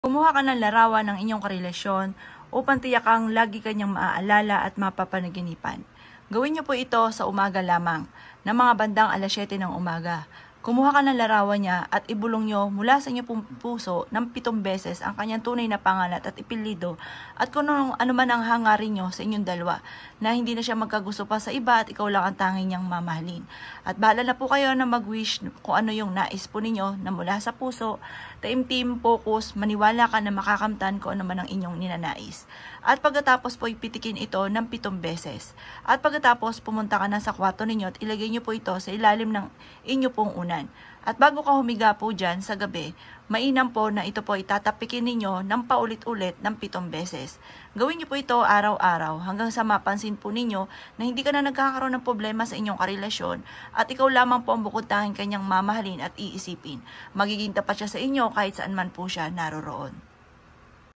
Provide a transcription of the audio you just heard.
Kumuha ka ng larawan ng inyong karelasyon upang tiyakang lagi kanyang maaalala at mapapanaginipan. Gawin niyo po ito sa umaga lamang, ng mga bandang 7 ng umaga. Kumuha ka ng larawan niya at ibulong niyo mula sa inyong puso ng 7 beses ang kanyang tunay na pangalan at ipilido at kung ano man ang hangarin niyo sa inyong dalawa na hindi na siya magkagusto pa sa iba at ikaw lang ang tanging niyang mamahalin. At bahala na po kayo na mag-wish kung ano yung nais po ninyo na mula sa puso, taimtim, focus, maniwala ka na makakamtan kung ano man ang inyong ninanais. At pagkatapos po ipitikin ito ng 7 beses. At pagkatapos pumunta ka na sa kwarto ninyo at ilagay niyo po ito sa ilalim ng inyo pong unan. At bago ka humiga po dyan sa gabi, mainam po na ito po itatapikin ninyo ng paulit-ulit ng 7 beses. Gawin niyo po ito araw-araw hanggang sa mapansin po ninyo na hindi ka na nagkakaroon ng problema sa inyong karelasyon at ikaw lamang po ang bukod tanging kanyang mamahalin at iisipin. Magiging tapat siya sa inyo kahit saan man po siya naroroon.